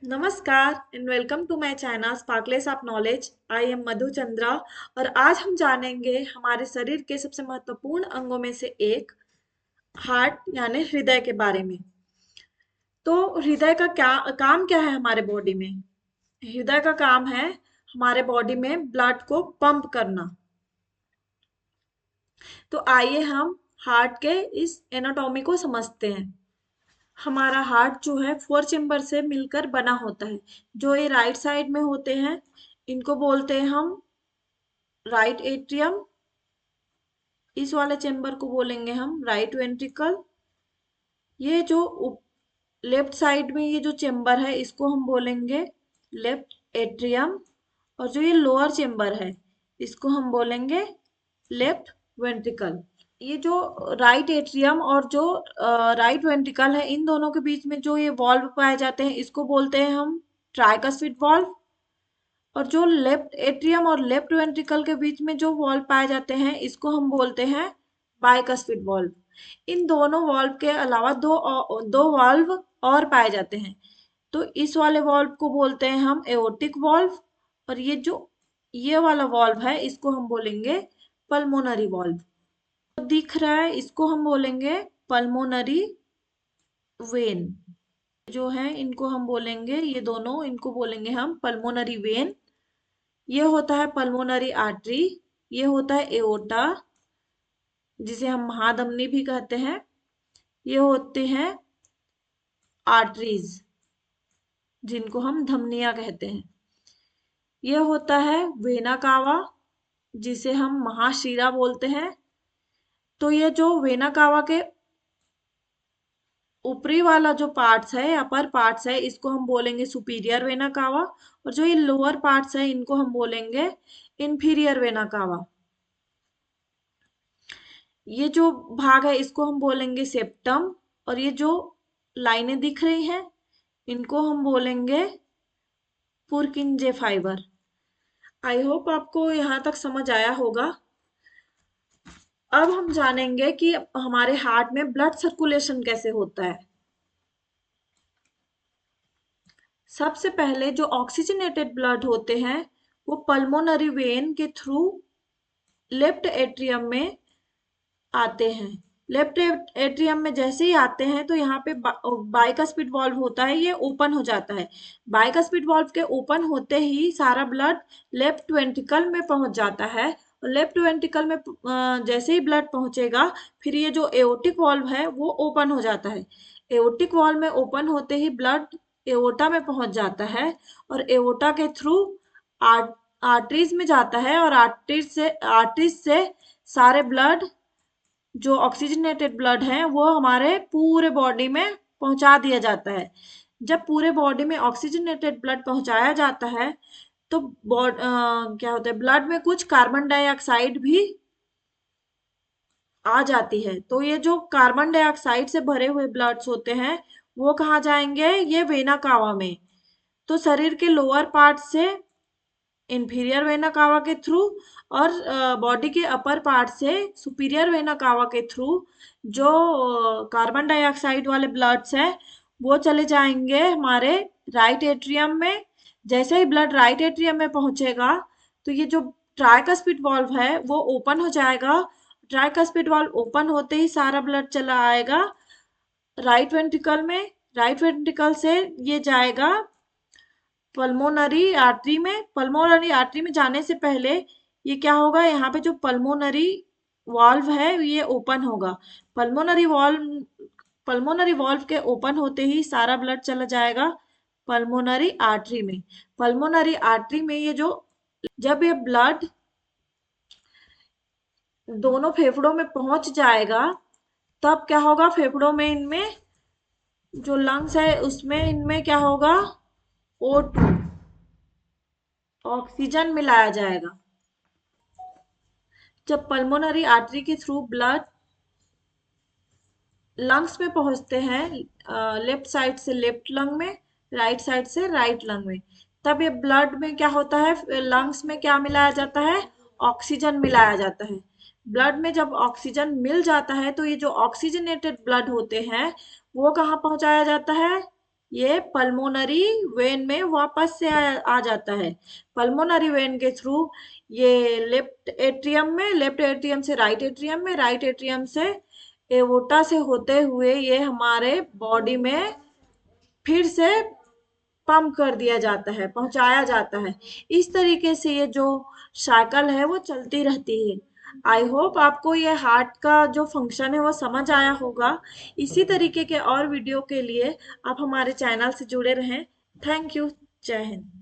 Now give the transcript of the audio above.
नमस्कार and welcome to my channel sparkles of knowledge. I am Madhu Chandra और आज हम जानेंगे हमारे शरीर के सबसे महत्वपूर्ण अंगों में से एक हार्ट यानी हृदय के बारे में। तो हृदय का क्या काम क्या है हमारे बॉडी में? हृदय का काम है हमारे बॉडी में ब्लड को पंप करना। तो आइए हम हार्ट के इस एनाटॉमी को समझते हैं। हमारा हार्ट जो है 4 चेम्बर से मिलकर बना होता है। जो ये राइट साइड में होते हैं इनको बोलते हैं हम राइट एट्रियम। इस वाले चेम्बर को बोलेंगे हम राइट वेंट्रिकल। ये जो लेफ्ट साइड में ये जो चेम्बर है इसको हम बोलेंगे लेफ्ट एट्रियम। और जो ये लोअर चेम्बर है इसको हम बोलेंगे लेफ्ट वेंट्रिकल। ये जो राइट एट्रियम और जो राइट वेंट्रिकल है इन दोनों के बीच में जो ये वॉल्व पाए जाते हैं इसको बोलते हैं हम ट्राइकस्पिड वॉल्व। और जो लेफ्ट एट्रियम और लेफ्ट वेंट्रिकल के बीच में जो वॉल्व पाए जाते हैं इसको हम बोलते हैं बाइकस्पिड वॉल्व। इन दोनों वॉल्व के अलावा दो वॉल्व और पाए जाते हैं। तो इस वाले वॉल्व को बोलते हैं हम एओर्टिक वॉल्व। और ये वाला वॉल्व है इसको हम बोलेंगे पल्मोनरी वॉल्व। तो दिख रहा है इसको हम बोलेंगे पल्मोनरी वेन। जो है इनको हम बोलेंगे ये दोनों इनको बोलेंगे हम पल्मोनरी वेन। ये होता है पल्मोनरी आर्टरी। ये होता है एओर्टा जिसे हम महाधमनी भी कहते हैं। ये होते हैं आर्टरीज जिनको हम धमनियां कहते हैं। ये होता है वेना कावा जिसे हम महाशिरा बोलते हैं। तो ये जो वेना कावा के ऊपरी वाला जो पार्ट्स है अपर पार्ट्स है इसको हम बोलेंगे सुपीरियर वेना कावा। और जो ये लोअर पार्ट्स है इनको हम बोलेंगे इंफीरियर वेना कावा। ये जो भाग है इसको हम बोलेंगे सेप्टम। और ये जो लाइनें दिख रही हैं इनको हम बोलेंगे पुरकिंजे फाइबर। आई होप आपको यहाँ तक समझ आया होगा। अब हम जानेंगे कि हमारे हार्ट में ब्लड सर्कुलेशन कैसे होता है। सबसे पहले जो ऑक्सीजनेटेड ब्लड होते हैं वो पल्मोनरी वेन के थ्रू लेफ्ट एट्रियम में आते हैं। लेफ्ट एट्रियम में जैसे ही आते हैं तो यहाँ पे बाइकस्पिड वॉल्व होता है ये ओपन हो जाता है। बाइकस्पिड वॉल्व के ओपन होते ही सारा ब्लड लेफ्ट वेंट्रिकल में पहुंच जाता है। और लेफ्ट वेंट्रिकल में जैसे ही ब्लड पहुंचेगा फिर ये जो एओर्टिक वॉल्व है वो ओपन हो जाता है। एओर्टिक वॉल्व में ओपन होते ही ब्लड एओर्टा में पहुंच जाता है। और एओर्टा के थ्रू आर्टरीज में जाता है और आर्टरीज से सारे ब्लड जो ऑक्सीजनेटेड ब्लड है वो हमारे पूरे बॉडी में पहुंचा दिया जाता है। जब पूरे बॉडी में ऑक्सीजनेटेड ब्लड पहुंचाया जाता है तो क्या होता है ब्लड में कुछ कार्बन डाइऑक्साइड भी आ जाती है। तो ये जो कार्बन डाइऑक्साइड से भरे हुए ब्लड्स होते हैं वो कहाँ जाएंगे? ये वेना कावा में। तो शरीर के लोअर पार्ट से इंफीरियर वेना कावा के थ्रू और बॉडी के अपर पार्ट से सुपीरियर वेना कावा के थ्रू जो कार्बन डाइऑक्साइड वाले ब्लड्स हैं वो चले जाएंगे हमारे राइट एट्रियम में। जैसे ही ब्लड राइट एट्रियम में पहुंचेगा तो ये जो ट्राइकस्पिड वॉल्व है वो ओपन हो जाएगा। ट्राइकस्पिड वॉल्व ओपन होते ही सारा ब्लड चला आएगा राइट वेंट्रिकल में। राइट वेंट्रिकल से ये जाएगा पल्मोनरी आर्टरी में। पल्मोनरी आर्टरी में जाने से पहले ये क्या होगा, यहाँ पे जो पल्मोनरी वाल्व है ये ओपन होगा। पल्मोनरी वाल्व के ओपन होते ही सारा ब्लड चला जाएगा पल्मोनरी आर्टरी में। पल्मोनरी आर्टरी में जब ये ब्लड दोनों फेफड़ों में पहुंच जाएगा तब क्या होगा, फेफड़ों में इनमें जो लंग्स है उसमें इनमें क्या होगा, O2 ऑक्सीजन मिलाया जाएगा। जब पल्मोनरी आर्टरी के थ्रू ब्लड लंग्स में पहुंचते हैं, लेफ्ट साइड से लेफ्ट लंग में, राइट साइड से राइट लंग में, तब ये ब्लड में क्या होता है, लंग्स में क्या मिलाया जाता है, ऑक्सीजन मिलाया जाता है। ब्लड में जब ऑक्सीजन मिल जाता है तो ये जो ऑक्सीजनेटेड ब्लड होते हैं वो कहाँ पहुंचाया जाता है, ये पल्मोनरी वेन में वापस से आ जाता है। पल्मोनरी वेन के थ्रू ये लेफ्ट एट्रियम से राइट एट्रियम से एओर्टा से होते हुए ये हमारे बॉडी में फिर से पंप कर दिया जाता है, पहुंचाया जाता है। इस तरीके से ये जो साइकिल है वो चलती रहती है। आई होप आपको ये हार्ट का जो फंक्शन है वो समझ आया होगा। इसी तरीके के और वीडियो के लिए आप हमारे चैनल से जुड़े रहें। Thank you. जय हिंद।